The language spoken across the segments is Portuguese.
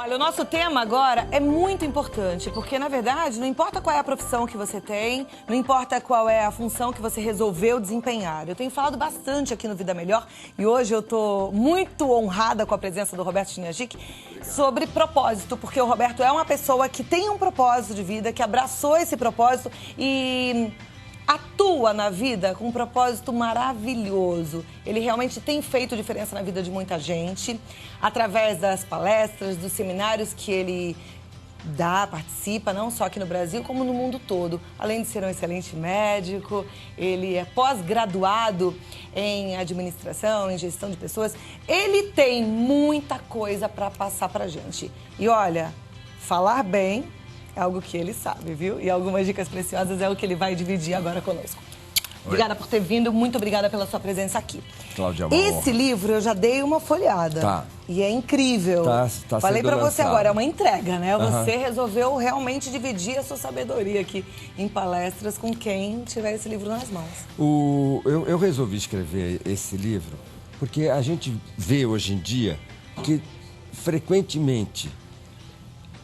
Olha, o nosso tema agora é muito importante, porque, na verdade, não importa qual é a profissão que você tem, não importa qual é a função que você resolveu desempenhar. Eu tenho falado bastante aqui no Vida Melhor e hoje eu tô muito honrada com a presença do Roberto Chiniagic sobre propósito, porque o Roberto é uma pessoa que tem um propósito de vida, que abraçou esse propósito e atua na vida com um propósito maravilhoso. Ele realmente tem feito diferença na vida de muita gente, através das palestras, dos seminários que ele dá, participa, não só aqui no Brasil, como no mundo todo. Além de ser um excelente médico, ele é pós-graduado em administração, em gestão de pessoas. Ele tem muita coisa para passar pra gente. E olha, falar bem é algo que ele sabe, viu? E algumas dicas preciosas é o que ele vai dividir agora conosco. Obrigada por ter vindo, muito obrigada pela sua presença aqui. Cláudia, esse livro eu já dei uma folhada. Tá. E é incrível. Tá Falei pra você lançado. agora, é uma entrega, né? Você resolveu realmente dividir a sua sabedoria aqui em palestras com quem tiver esse livro nas mãos. Eu resolvi escrever esse livro porque a gente vê hoje em dia que frequentemente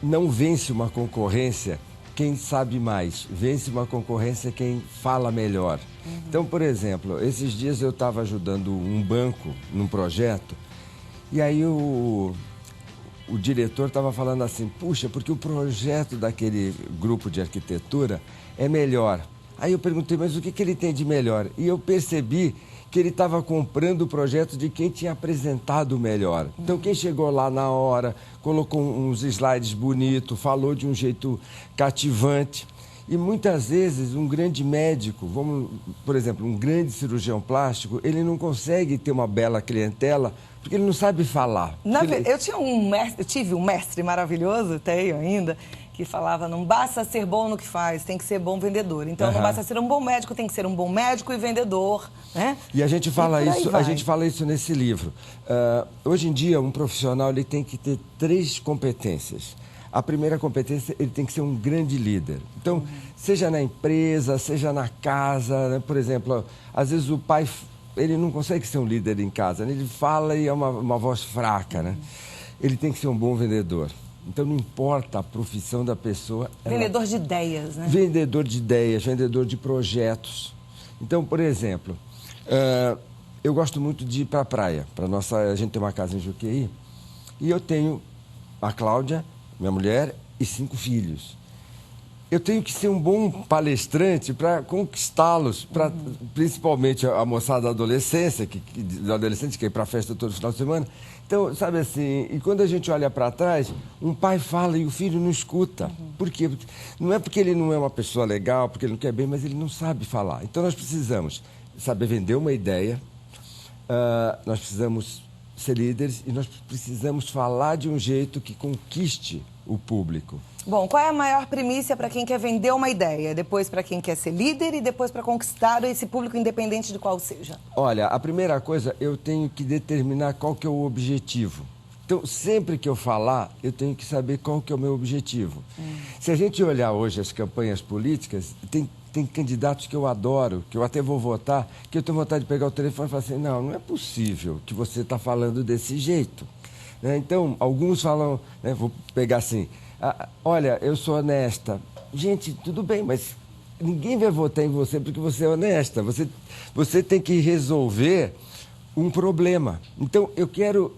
não vence uma concorrência quem sabe mais, vence uma concorrência quem fala melhor. Então, por exemplo, esses dias eu estava ajudando um banco num projeto e aí o diretor estava falando assim, puxa, porque o projeto daquele grupo de arquitetura é melhor. Aí eu perguntei, mas o que ele tem de melhor? E eu percebi que ele estava comprando o projeto de quem tinha apresentado melhor. Então, quem chegou lá na hora, colocou uns slides bonitos, falou de um jeito cativante. E muitas vezes um grande médico, por exemplo, um grande cirurgião plástico, ele não consegue ter uma bela clientela porque ele não sabe falar. Eu tive um mestre maravilhoso, tenho ainda, que falava, não basta ser bom no que faz, tem que ser bom vendedor. Então, não basta ser um bom médico, tem que ser um bom médico e vendedor, né? E a gente fala isso nesse livro. Hoje em dia, um profissional ele tem que ter 3 competências. A primeira competência, ele tem que ser um grande líder. Então, seja na empresa, seja na casa, né? Por exemplo, às vezes o pai, ele não consegue ser um líder em casa, né? Ele fala e é uma voz fraca, né? Ele tem que ser um bom vendedor. Então, não importa a profissão da pessoa. Vendedor de ideias, né? Vendedor de ideias, vendedor de projetos. Então, por exemplo, eu gosto muito de ir para a praia. A gente tem uma casa em Juqueí e eu tenho a Cláudia, minha mulher, e 5 filhos. Eu tenho que ser um bom palestrante para conquistá-los, principalmente a moçada da adolescência, que ir para a festa todo final de semana. Então, sabe assim, e quando a gente olha para trás, um pai fala e o filho não escuta. Por quê? Porque não é porque ele não é uma pessoa legal, porque ele não quer bem, mas ele não sabe falar. Então, nós precisamos saber vender uma ideia, nós precisamos ser líderes e nós precisamos falar de um jeito que conquiste o público. Bom, qual é a maior primícia para quem quer vender uma ideia? Depois para quem quer ser líder e depois para conquistar esse público independente de qual seja? Olha, a primeira coisa, eu tenho que determinar qual que é o objetivo. Então, sempre que eu falar, eu tenho que saber qual que é o meu objetivo. Se a gente olhar hoje as campanhas políticas, tem candidatos que eu adoro, que eu até vou votar, que eu tenho vontade de pegar o telefone e falar assim, não é possível que você está falando desse jeito. Né? Então, alguns falam, né, vou pegar assim, olha, eu sou honesta. Gente, tudo bem, mas ninguém vai votar em você porque você é honesta. Você tem que resolver um problema. Então, eu quero...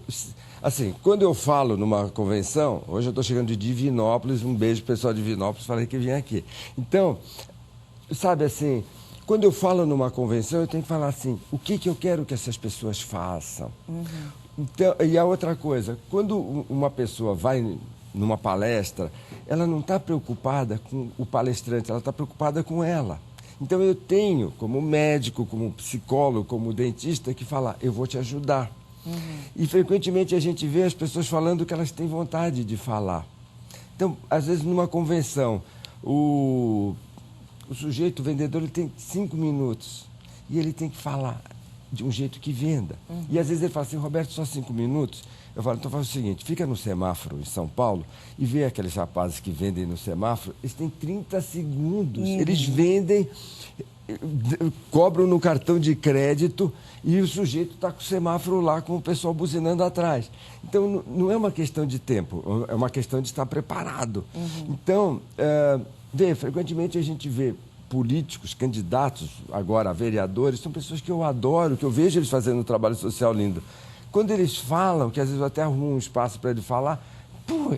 Assim, quando eu falo numa convenção, hoje eu estou chegando de Divinópolis, um beijo pro pessoal de Divinópolis, falei que vim aqui. Então, sabe assim, quando eu falo numa convenção, eu tenho que falar assim, o que eu quero que essas pessoas façam. Então, e a outra coisa, quando uma pessoa vai numa palestra, ela não está preocupada com o palestrante, ela está preocupada com ela. Então, eu tenho, como médico, como psicólogo, como dentista, que falar, eu vou te ajudar. E, frequentemente, a gente vê as pessoas falando que elas têm vontade de falar. Então, às vezes, numa convenção, o sujeito, o vendedor, ele tem 5 minutos e ele tem que falar de um jeito que venda. E às vezes ele fala assim, Roberto, só 5 minutos. Eu falo, então faz o seguinte, fica no semáforo em São Paulo e vê aqueles rapazes que vendem no semáforo, eles têm 30 segundos, eles vendem, cobram no cartão de crédito e o sujeito está com o semáforo lá com o pessoal buzinando atrás. Então, não é uma questão de tempo, é uma questão de estar preparado. Então, frequentemente a gente vê políticos, candidatos agora a vereadores, são pessoas que eu adoro, que eu vejo eles fazendo um trabalho social lindo. Quando eles falam, que às vezes eu até arrumo um espaço para ele falar,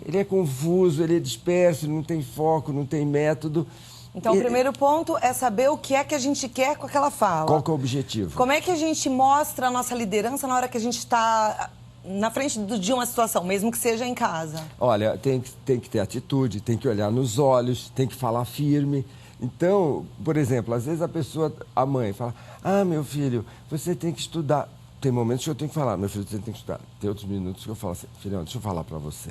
ele é confuso, ele é disperso, não tem foco, não tem método. Então, o primeiro ponto é saber o que é que a gente quer com aquela fala. Qual que é o objetivo? Como é que a gente mostra a nossa liderança na hora que a gente está na frente de uma situação, mesmo que seja em casa? Olha, tem que ter atitude, tem que olhar nos olhos, tem que falar firme. Então, por exemplo, às vezes a mãe fala, meu filho, você tem que estudar. Tem momentos que eu tenho que falar, meu filho, você tem que estudar. Tem outros minutos que eu falo assim, filhão, deixa eu falar para você.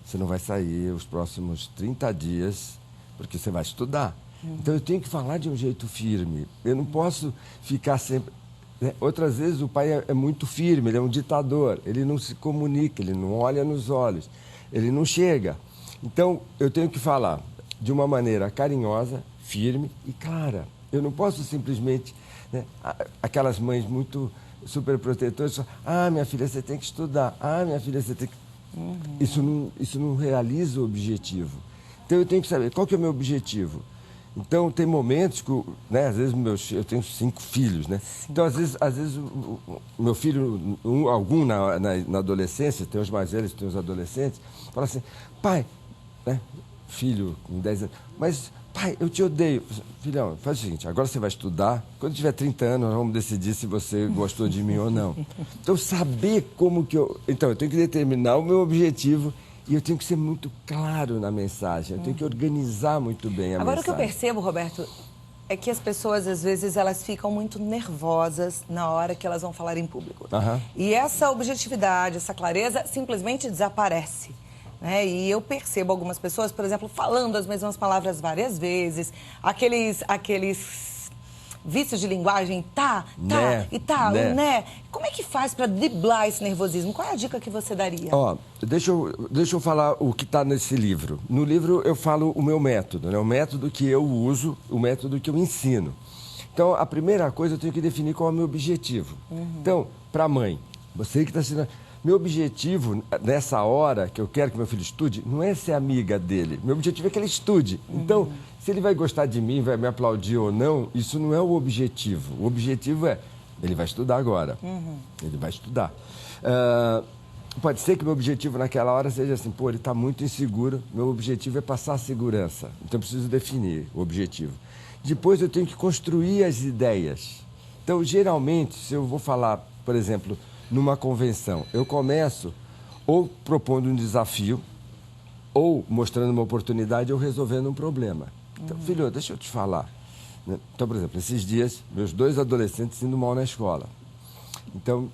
Você não vai sair os próximos 30 dias, porque você vai estudar. Então, eu tenho que falar de um jeito firme. Eu não posso ficar sempre... Né? Outras vezes, o pai é muito firme, ele é um ditador. Ele não se comunica, ele não olha nos olhos, ele não chega. Então, eu tenho que falar de uma maneira carinhosa, firme e clara. Eu não posso simplesmente... Né? Aquelas mães muito super protetoras, minha filha, você tem que estudar. Minha filha, você tem que... Isso não realiza o objetivo. Então, eu tenho que saber qual que é o meu objetivo. Então, tem momentos que, né, às vezes, eu tenho 5 filhos, né? Então, às vezes o meu filho, algum na adolescência, tem os mais velhos, tem os adolescentes, fala assim, pai, né, filho com 10 anos, mas, pai, eu te odeio. Filhão, faz o seguinte, agora você vai estudar, quando tiver 30 anos, nós vamos decidir se você gostou de mim ou não. Então, saber como que eu... Então, eu tenho que determinar o meu objetivo. E eu tenho que ser muito claro na mensagem, eu tenho que organizar muito bem a mensagem. Agora, o que eu percebo, Roberto, é que as pessoas, às vezes, elas ficam muito nervosas na hora que elas vão falar em público. E essa objetividade, essa clareza, simplesmente desaparece. Né? E eu percebo algumas pessoas, por exemplo, falando as mesmas palavras várias vezes, aqueles vícios de linguagem, né? Né? Como é que faz para driblar esse nervosismo? Qual é a dica que você daria? Deixa eu falar o que está nesse livro. No livro eu falo o meu método, né? O método que eu uso, o método que eu ensino. Então, a primeira coisa eu tenho que definir qual é o meu objetivo. Então, para a mãe, você que está ensinando... Meu objetivo, nessa hora que eu quero que meu filho estude, não é ser amiga dele. Meu objetivo é que ele estude. Então, se ele vai gostar de mim, vai me aplaudir ou não, isso não é o objetivo. O objetivo é, ele vai estudar agora. Ele vai estudar. Pode ser que meu objetivo naquela hora seja assim, ele está muito inseguro, meu objetivo é passar a segurança. Então, eu preciso definir o objetivo. Depois, eu tenho que construir as ideias. Então, geralmente, se eu vou falar, por exemplo... Numa convenção, eu começo ou propondo um desafio, ou mostrando uma oportunidade, ou resolvendo um problema. Então, filho, deixa eu te falar. Então, por exemplo, esses dias, meus 2 adolescentes indo mal na escola. Então,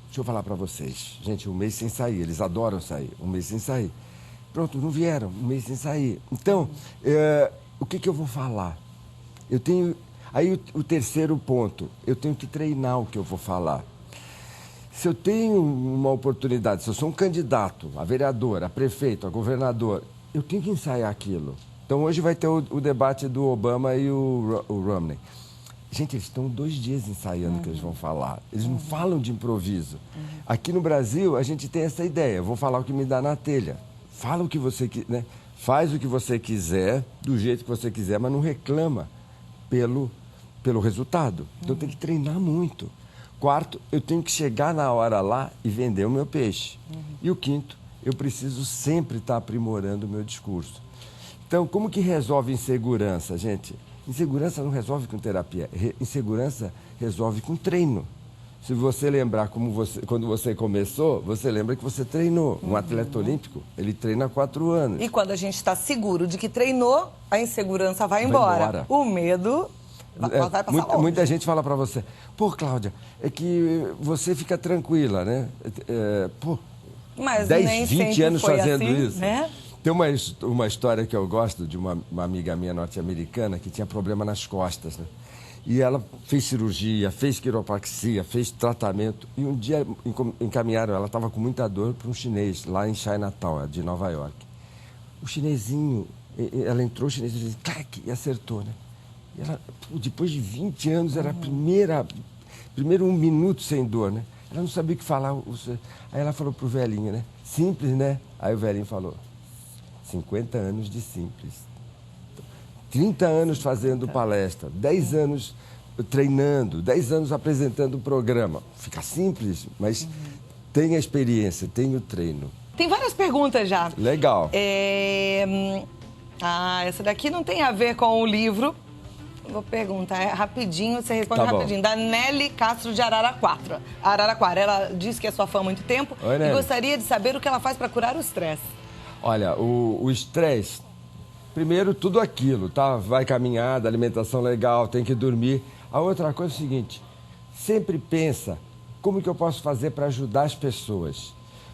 deixa eu falar para vocês. Gente, 1 mês sem sair, eles adoram sair, 1 mês sem sair. Pronto, não vieram, 1 mês sem sair. Então, o que eu vou falar? Eu tenho... Aí, o terceiro ponto, eu tenho que treinar o que eu vou falar. Se eu tenho uma oportunidade, se eu sou um candidato a vereador, a prefeito, a governador, eu tenho que ensaiar aquilo. Então, hoje vai ter o debate do Obama e o Romney. Gente, eles estão 2 dias ensaiando o que eles vão falar. Eles não falam de improviso. Aqui no Brasil, a gente tem essa ideia. Eu vou falar o que me dá na telha. Fala o que você quiser, né? Faz o que você quiser, do jeito que você quiser, mas não reclama pelo resultado. Então, tem que treinar muito. 4, eu tenho que chegar na hora lá e vender o meu peixe. E o 5º, eu preciso sempre estar aprimorando o meu discurso. Então, como que resolve insegurança, gente? Insegurança não resolve com terapia. Insegurança resolve com treino. Se você lembrar quando você começou, você lembra que você treinou. Um atleta olímpico, ele treina há 4 anos. E quando a gente está seguro de que treinou, a insegurança vai embora. O medo... Muita gente fala para você, Cláudia, é que você fica tranquila, né? Mas 10, 20 anos fazendo assim, isso. Né? Tem uma história que eu gosto de uma amiga minha norte-americana que tinha problema nas costas, né? E ela fez cirurgia, fez quiropraxia, fez tratamento. E um dia encaminharam, ela estava com muita dor para um chinês, lá em Chinatown, de Nova York. O chinesinho, ela entrou, o chinesinho disse, clac, e acertou, né? E ela, depois de 20 anos, era primeiro 1 minuto sem dor, né? Ela não sabia o que falar. Aí ela falou pro velhinho, né? Simples, né? Aí o velhinho falou, 50 anos de simples. 30 anos fazendo palestra, 10 anos treinando, 10 anos apresentando o programa. Fica simples, mas tem a experiência, tem o treino. Tem várias perguntas já. Legal. Essa daqui não tem a ver com o livro. Vou perguntar rapidinho, você responde rapidinho. Da Nelly Castro de Araraquara. Ela diz que é sua fã há muito tempo. Oi, e gostaria de saber o que ela faz para curar o estresse. Olha, o estresse, primeiro tudo aquilo, tá? Vai caminhar, alimentação legal, tem que dormir. A outra coisa é o seguinte, sempre pensa como que eu posso fazer para ajudar as pessoas.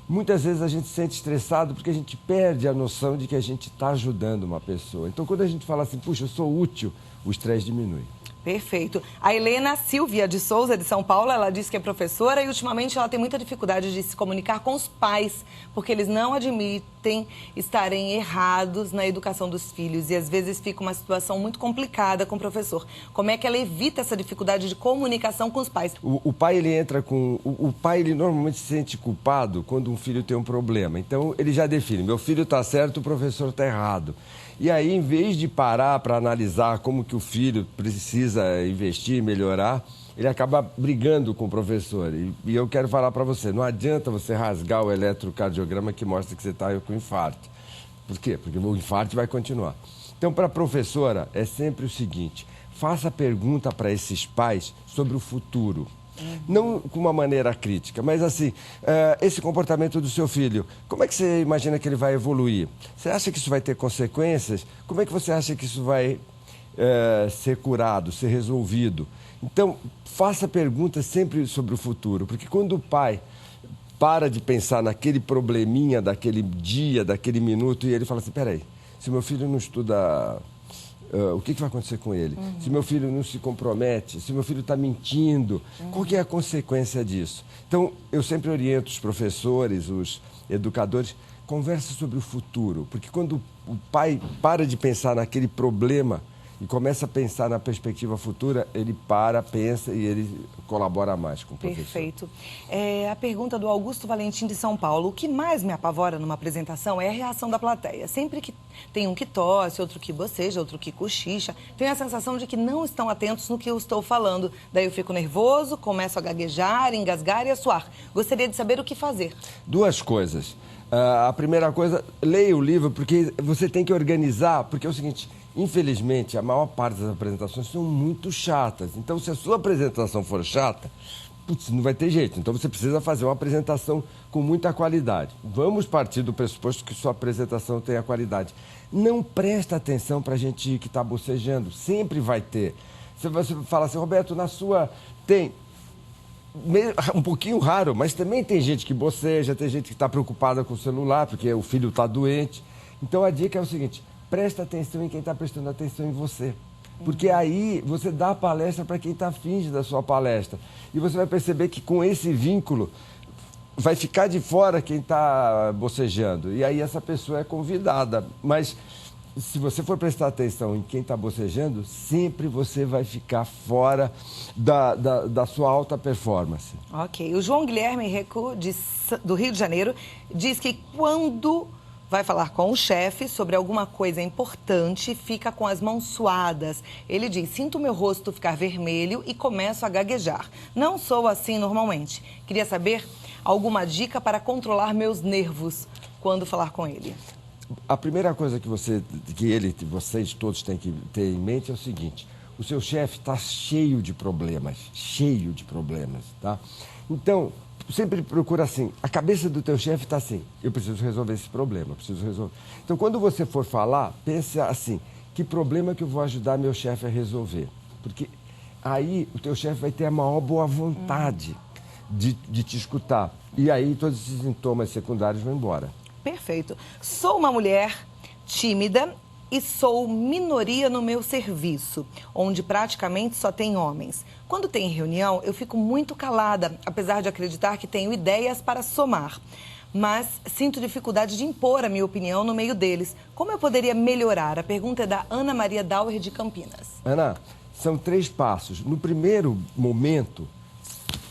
Muitas vezes a gente se sente estressado porque a gente perde a noção de que a gente está ajudando uma pessoa. Então, quando a gente fala assim, puxa, eu sou útil, o estresse diminui. Perfeito. A Helena Silvia de Souza, de São Paulo, ela diz que é professora e ultimamente ela tem muita dificuldade de se comunicar com os pais, porque eles não admitem estarem errados na educação dos filhos e às vezes fica uma situação muito complicada com o professor. Como é que ela evita essa dificuldade de comunicação com os pais? O pai, ele entra com... O pai, ele normalmente se sente culpado quando um filho tem um problema. Então, ele já define, meu filho está certo, o professor está errado. E aí, em vez de parar para analisar como que o filho precisa investir, melhorar, ele acaba brigando com o professor. E eu quero falar para você, não adianta você rasgar o eletrocardiograma que mostra que você está com infarto. Por quê? Porque o infarto vai continuar. Então, para a professora, é sempre o seguinte, faça pergunta para esses pais sobre o futuro. Não com uma maneira crítica, mas assim, esse comportamento do seu filho, como é que você imagina que ele vai evoluir? Você acha que isso vai ter consequências? Como é que você acha que isso vai ser curado, ser resolvido? Então, faça perguntas sempre sobre o futuro, porque quando o pai para de pensar naquele probleminha daquele dia, daquele minuto, e ele fala assim, peraí, se meu filho não estuda... o que vai acontecer com ele? Se meu filho não se compromete, se meu filho está mentindo, qual que é a consequência disso? Então, eu sempre oriento os professores, os educadores, conversa sobre o futuro, porque quando o pai para de pensar naquele problema e começa a pensar na perspectiva futura, ele pensa e ele colabora mais com o professor. Perfeito. A pergunta do Augusto Valentim de São Paulo. O que mais me apavora numa apresentação é a reação da plateia. Sempre que tem um que tosse, outro que boceja, outro que cochicha, tenho a sensação de que não estão atentos no que eu estou falando. Daí eu fico nervoso, começo a gaguejar, engasgar e a suar. Gostaria de saber o que fazer. Duas coisas. A primeira coisa, leia o livro, porque você tem que organizar, porque é o seguinte... Infelizmente, a maior parte das apresentações são muito chatas. Então, se a sua apresentação for chata, putz, não vai ter jeito. Então, você precisa fazer uma apresentação com muita qualidade. Vamos partir do pressuposto que sua apresentação tenha qualidade. Não presta atenção para a gente que está bocejando. Sempre vai ter. Você fala assim, Roberto, na sua tem... Um pouquinho raro, mas também tem gente que boceja, tem gente que está preocupada com o celular, porque o filho está doente. Então, a dica é o seguinte... Presta atenção em quem está prestando atenção em você. Porque aí você dá a palestra para quem está afim da sua palestra. E você vai perceber que com esse vínculo vai ficar de fora quem está bocejando. E aí essa pessoa é convidada. Mas se você for prestar atenção em quem está bocejando, sempre você vai ficar fora da sua alta performance. Ok. O João Guilherme Reco, do Rio de Janeiro, diz que quando... vai falar com o chefe sobre alguma coisa importante, fica com as mãos suadas. Ele diz, sinto meu rosto ficar vermelho e começo a gaguejar. Não sou assim normalmente. Queria saber alguma dica para controlar meus nervos quando falar com ele. A primeira coisa que vocês todos têm que ter em mente é o seguinte, o seu chefe está cheio de problemas, tá? Então... sempre procura assim, a cabeça do teu chefe está assim, eu preciso resolver esse problema, preciso resolver. Então, quando você for falar, pense assim, que problema que eu vou ajudar meu chefe a resolver? Porque aí o teu chefe vai ter a maior boa vontade de te escutar. E aí todos esses sintomas secundários vão embora. Perfeito. Sou uma mulher tímida e sou minoria no meu serviço, onde praticamente só tem homens. Quando tem reunião, eu fico muito calada, apesar de acreditar que tenho ideias para somar. Mas sinto dificuldade de impor a minha opinião no meio deles. Como eu poderia melhorar? A pergunta é da Ana Maria Dauer, de Campinas. Ana, são 3 passos. No primeiro momento,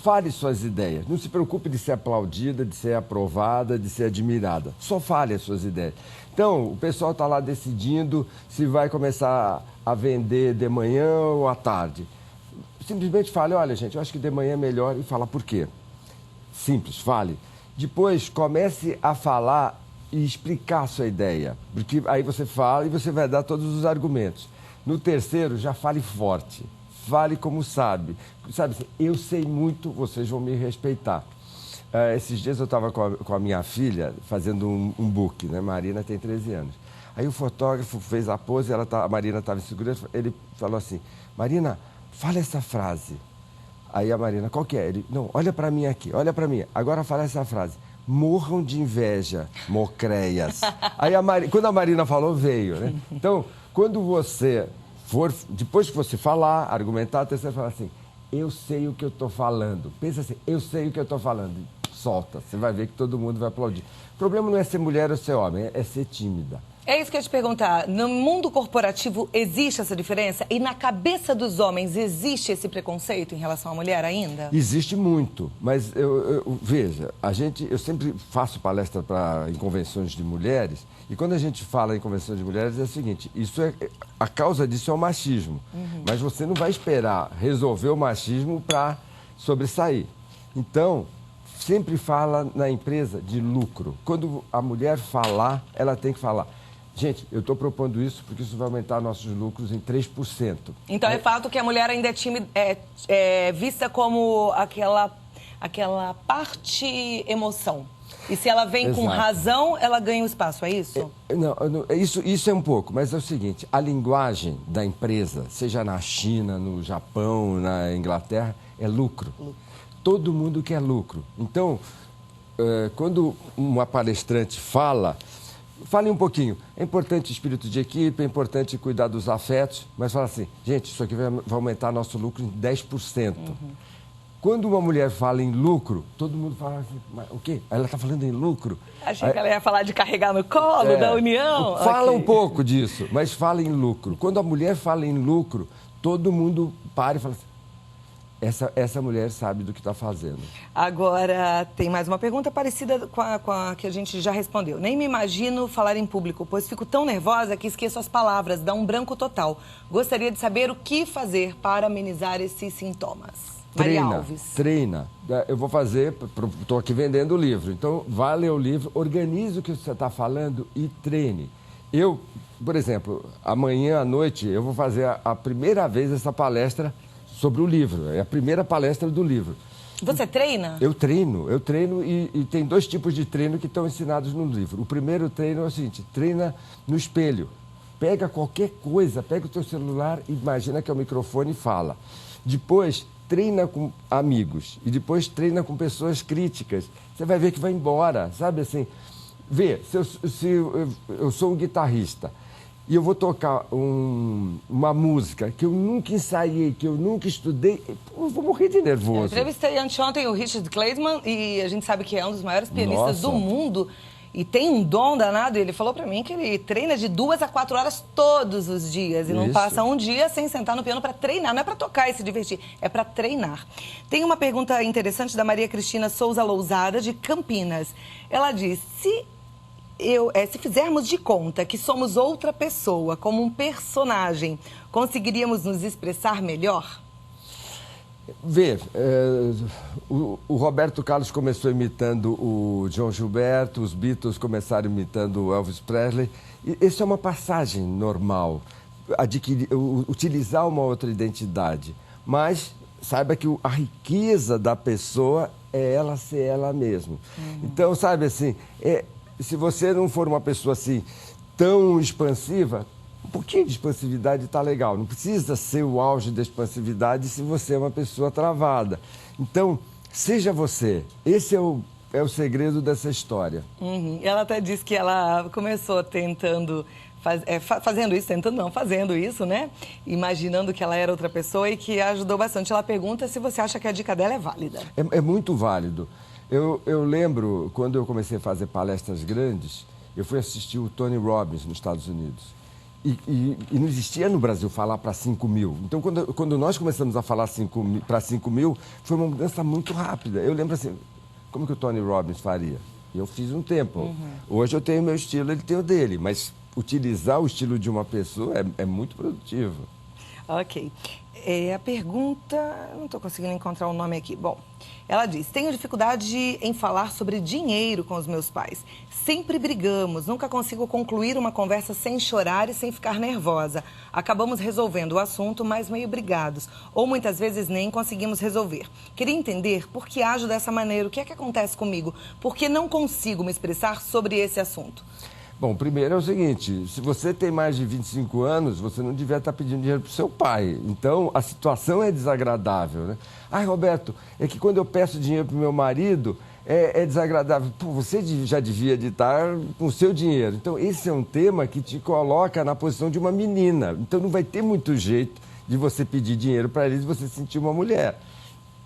fale suas ideias. Não se preocupe de ser aplaudida, de ser aprovada, de ser admirada. Só fale as suas ideias. Então, o pessoal está lá decidindo se vai começar a vender de manhã ou à tarde. Simplesmente fale, olha, gente, eu acho que de manhã é melhor, e fala por quê. Simples, fale. Depois, comece a falar e explicar a sua ideia. Porque aí você fala e você vai dar todos os argumentos. No terceiro, já fale forte. Fale como sabe. Sabe, eu sei muito, vocês vão me respeitar. Esses dias eu estava com a minha filha fazendo um book, né? Marina tem 13 anos. Aí o fotógrafo fez a pose, a Marina estava em segurança, ele falou assim, Marina, fala essa frase. Aí a Marina, qual que é? Ele, não, olha para mim aqui, olha para mim. Agora fala essa frase. Morram de inveja, mocreias. Aí quando a Marina falou, veio, né? Então, quando você for, depois que você falar, argumentar, você fala assim, eu sei o que eu estou falando. Pensa assim, eu sei o que eu estou falando. Solta, você vai ver que todo mundo vai aplaudir. O problema não é ser mulher ou ser homem, é ser tímida. É isso que eu ia te perguntar. No mundo corporativo existe essa diferença? E na cabeça dos homens existe esse preconceito em relação à mulher ainda? Existe muito, mas veja, eu sempre faço palestra em convenções de mulheres, e quando a gente fala em convenções de mulheres é o seguinte, a causa disso é o machismo, mas você não vai esperar resolver o machismo para sobressair. Então, sempre fala na empresa de lucro. Quando a mulher falar, ela tem que falar. Gente, eu estou propondo isso porque isso vai aumentar nossos lucros em 3%. Então é fato que a mulher ainda é tímida, vista como aquela parte emoção. E se ela vem com razão, ela ganha o espaço, é isso? Isso é um pouco, mas é o seguinte, a linguagem da empresa, seja na China, no Japão, na Inglaterra, é lucro. Todo mundo quer lucro. Então, quando uma palestrante fale um pouquinho. É importante o espírito de equipe, é importante cuidar dos afetos, mas fala assim, gente, isso aqui vai aumentar nosso lucro em 10%. Quando uma mulher fala em lucro, todo mundo fala assim, mas o quê? Ela está falando em lucro? Achei que ela ia falar de carregar no colo, da união. Fala um pouco disso, mas fala em lucro. Quando a mulher fala em lucro, todo mundo para e fala assim, essa mulher sabe do que está fazendo. Agora, tem mais uma pergunta parecida com a que a gente já respondeu. Nem me imagino falar em público, pois fico tão nervosa que esqueço as palavras, dá um branco total. Gostaria de saber o que fazer para amenizar esses sintomas. Maria Alves. Treina. Eu vou fazer, estou aqui vendendo o livro, então vá ler o livro, organize o que você está falando e treine. Eu, por exemplo, amanhã à noite, eu vou fazer a primeira vez essa palestra sobre o livro, é a primeira palestra do livro. Você treina? Eu treino e tem 2 tipos de treino que estão ensinados no livro. O primeiro treino é o seguinte, treina no espelho. Pega qualquer coisa, pega o teu celular, imagina que é o microfone e fala. Depois, treina com amigos e depois treina com pessoas críticas. Você vai ver que vai embora, sabe assim? Vê, se eu sou um guitarrista, e eu vou tocar uma música que eu nunca ensaiei, que eu nunca estudei, eu vou morrer de nervoso. Eu entrevistei anteontem o Richard Kleiderman e a gente sabe que é um dos maiores pianistas do mundo e tem um dom danado. E ele falou pra mim que ele treina de 2 a 4 horas todos os dias e não passa um dia sem sentar no piano para treinar. Não é para tocar e se divertir, é para treinar. Tem uma pergunta interessante da Maria Cristina Souza Lousada, de Campinas. Ela diz, se fizermos de conta que somos outra pessoa, como um personagem, conseguiríamos nos expressar melhor? Vê, o Roberto Carlos começou imitando o João Gilberto, os Beatles começaram imitando o Elvis Presley. Isso é uma passagem normal, utilizar uma outra identidade. Mas saiba que a riqueza da pessoa é ela ser ela mesma. Então, sabe assim, se você não for uma pessoa assim tão expansiva, um pouquinho de expansividade está legal. Não precisa ser o auge da expansividade se você é uma pessoa travada. Então, seja você. Esse é o segredo dessa história. Ela até disse que ela começou tentando fazendo isso, tentando não, fazendo isso, né? Imaginando que ela era outra pessoa e que ajudou bastante. Ela pergunta se você acha que a dica dela é válida. É muito válido. Eu lembro, quando eu comecei a fazer palestras grandes, eu fui assistir o Tony Robbins nos Estados Unidos. E não existia no Brasil falar para 5 mil. Então, quando nós começamos a falar para 5 mil, foi uma mudança muito rápida. Eu lembro assim, como que o Tony Robbins faria? Eu fiz um tempo. Hoje eu tenho o meu estilo, ele tem o dele. Mas utilizar o estilo de uma pessoa é muito produtivo. Ok. A pergunta... Não estou conseguindo encontrar o nome aqui. Bom, ela diz: tenho dificuldade em falar sobre dinheiro com os meus pais. Sempre brigamos, nunca consigo concluir uma conversa sem chorar e sem ficar nervosa. Acabamos resolvendo o assunto, mas meio brigados. Ou muitas vezes nem conseguimos resolver. Queria entender por que ajo dessa maneira, o que é que acontece comigo? Por que não consigo me expressar sobre esse assunto? Bom, primeiro é o seguinte, se você tem mais de 25 anos, você não devia estar pedindo dinheiro para o seu pai. Então, a situação é desagradável, né? Ai, Roberto, é que quando eu peço dinheiro para o meu marido, é desagradável. Pô, você já devia estar com o seu dinheiro. Então, esse é um tema que te coloca na posição de uma menina. Então, não vai ter muito jeito de você pedir dinheiro para eles e você se sentir uma mulher.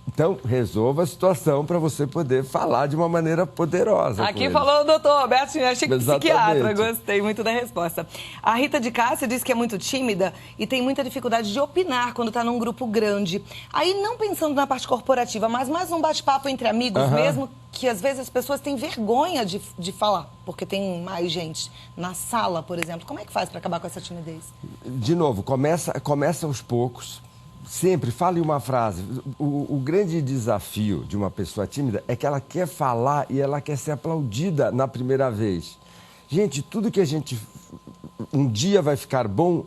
Então, resolva a situação para você poder falar de uma maneira poderosa. Aqui falou o doutor Roberto Chiniachi, psiquiatra. Gostei muito da resposta. A Rita de Cássia diz que é muito tímida e tem muita dificuldade de opinar quando está num grupo grande. Aí, não pensando na parte corporativa, mas mais um bate-papo entre amigos mesmo, que às vezes as pessoas têm vergonha de falar, porque tem mais gente na sala, por exemplo. Como é que faz para acabar com essa timidez? De novo, começa aos poucos. Sempre fale uma frase. O grande desafio de uma pessoa tímida é que ela quer falar e ela quer ser aplaudida na primeira vez. Gente, tudo que a gente um dia vai ficar bom,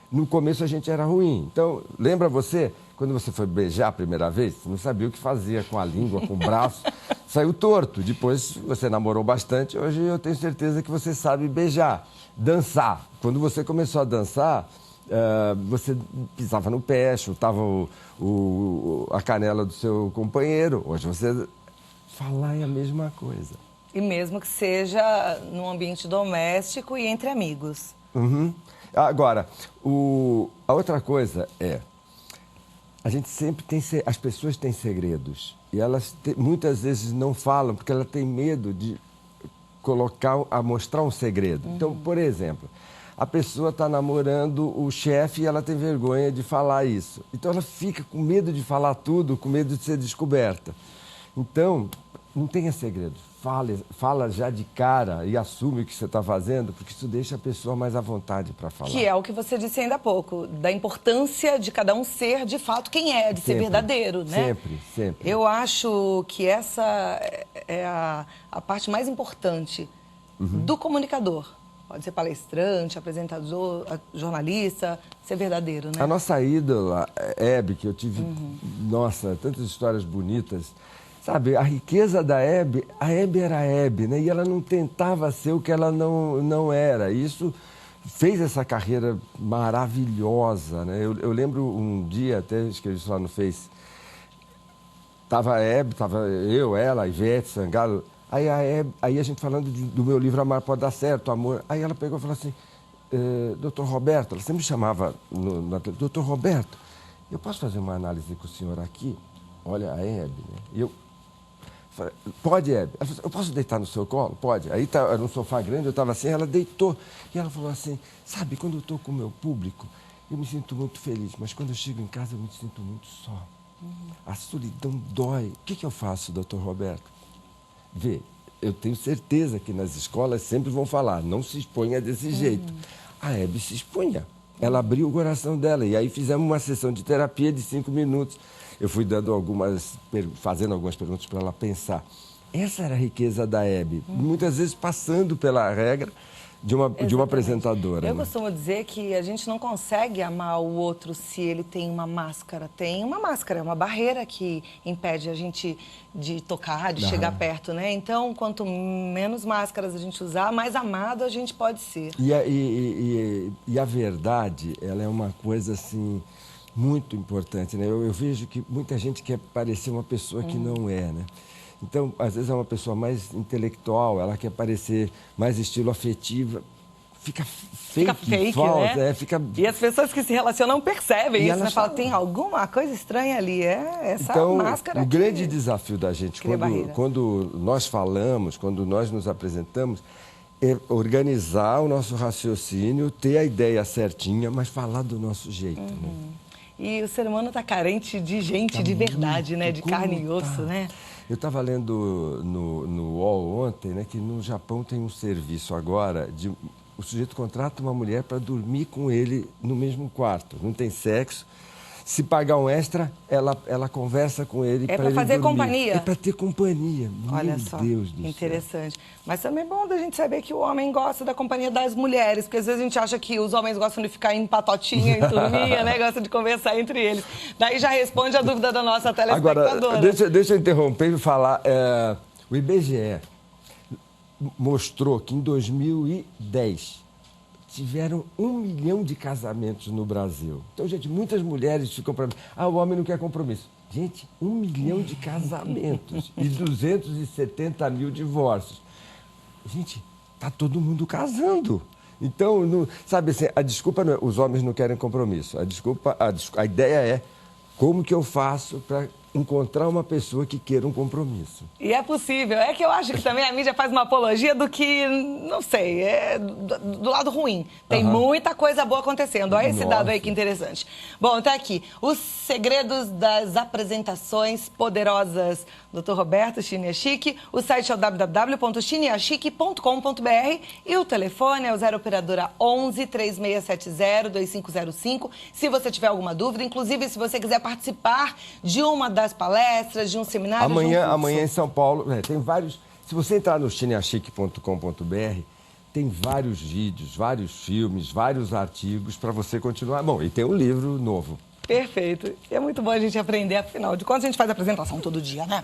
no começo a gente era ruim. Então, lembra você, quando você foi beijar a primeira vez, você não sabia o que fazia com a língua, com o braço, saiu torto. Depois você namorou bastante, hoje eu tenho certeza que você sabe beijar. Dançar. Quando você começou a dançar... você pisava no pé, chutava a canela do seu companheiro. Hoje você falar é a mesma coisa. E mesmo que seja num ambiente doméstico e entre amigos. Agora, a outra coisa é, a gente sempre tem, as pessoas têm segredos e elas muitas vezes não falam porque elas têm medo de mostrar um segredo. Então, por exemplo, a pessoa está namorando o chefe e ela tem vergonha de falar isso. Então, ela fica com medo de falar tudo, com medo de ser descoberta. Então, não tenha segredo. Fala já de cara e assume o que você está fazendo, porque isso deixa a pessoa mais à vontade para falar. Que é o que você disse ainda há pouco, da importância de cada um ser, de fato, quem é, de ser verdadeiro, né? Sempre. Eu acho que essa é a parte mais importante do comunicador. Pode ser palestrante, apresentador, jornalista, ser verdadeiro, né? A nossa ídola, Hebe, que eu tive, nossa, tantas histórias bonitas. Sabe, a riqueza da Hebe, a Hebe era a Hebe, né? E ela não tentava ser o que ela não era. E isso fez essa carreira maravilhosa, né? Eu lembro um dia, até escrevi isso lá no Face, tava a Hebe, tava eu, ela, a Ivete Sangalo. Aí a gente falando do meu livro Amar Pode Dar Certo, Amor. Aí ela pegou e falou assim, doutor Roberto, ela sempre me chamava, doutor Roberto, eu posso fazer uma análise com o senhor aqui? Olha, a Hebe, né? E eu falei, pode, Hebe? Ela falou assim, eu posso deitar no seu colo? Pode. Aí era um sofá grande, eu estava assim, ela deitou. E ela falou assim, sabe, quando eu estou com o meu público, eu me sinto muito feliz, mas quando eu chego em casa eu me sinto muito só. A solidão dói. O que eu faço, doutor Roberto? Vê, eu tenho certeza que nas escolas sempre vão falar, não se exponha desse jeito. A Hebe se expunha. Ela abriu o coração dela e aí fizemos uma sessão de terapia de 5 minutos. Eu fui fazendo algumas perguntas para ela pensar. Essa era a riqueza da Hebe, muitas vezes passando pela regra de uma apresentadora. Eu costumo dizer que a gente não consegue amar o outro se ele tem uma máscara. Tem uma máscara, é uma barreira que impede a gente de tocar, de chegar perto, né? Então, quanto menos máscaras a gente usar, mais amado a gente pode ser. E a verdade, ela é uma coisa, assim, muito importante, né? Eu vejo que muita gente quer parecer uma pessoa que não é, né? Então, às vezes é uma pessoa mais intelectual, ela quer parecer mais estilo afetivo. fica fake, falso, né? Fica... E as pessoas que se relacionam percebem isso, né? elas Falam, tem alguma coisa estranha ali, essa então, máscara o aqui. grande desafio da gente, quando nós falamos, quando nós nos apresentamos, é organizar o nosso raciocínio, ter a ideia certinha, mas falar do nosso jeito, né? E o ser humano está carente de gente de verdade, né? De carne e osso, né? Eu estava lendo no UOL ontem, né, que no Japão tem um serviço agora de... O sujeito contrata uma mulher para dormir com ele no mesmo quarto. Não tem sexo. Se pagar um extra, ela conversa com ele para ele dormir. É para fazer companhia? É para ter companhia. Olha só, Deus do interessante. Mas também é bom da gente saber que o homem gosta da companhia das mulheres, porque às vezes a gente acha que os homens gostam de ficar em patotinha, em turminha, né? Gostam de conversar entre eles. Daí já responde a dúvida da nossa telespectadora. Agora, deixa eu interromper e falar. O IBGE mostrou que em 2010 tiveram 1 milhão de casamentos no Brasil. Então, gente, muitas mulheres ficam para mim, o homem não quer compromisso. Gente, 1 milhão de casamentos e 270 mil divórcios. Gente, tá todo mundo casando. Então, sabe assim, a desculpa não é os homens não querem compromisso. A ideia é como que eu faço para encontrar uma pessoa que queira um compromisso. E é possível. É que eu acho que também a mídia faz uma apologia do que, não sei, do lado ruim. Tem muita coisa boa acontecendo. Olha esse dado aí que interessante. Bom, tá aqui. Os segredos das apresentações poderosas. Dr. Roberto Chiniachique. O site é o www.chiniachique.com.br e o telefone é o 0 operadora 11 3670 2505. Se você tiver alguma dúvida, inclusive se você quiser participar de uma das palestras, de um seminário, amanhã em São Paulo, tem vários... Se você entrar no chiniachique.com.br, tem vários vídeos, vários filmes, vários artigos para você continuar. Bom, e tem um livro novo. Perfeito. E é muito bom a gente aprender, afinal de contas, a gente faz apresentação todo dia, né?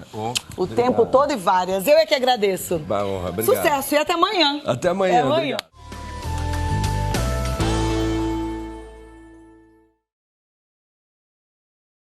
O tempo todo e várias. Eu é que agradeço. Uma honra, obrigado. Sucesso e até amanhã. Até amanhã. Até amanhã.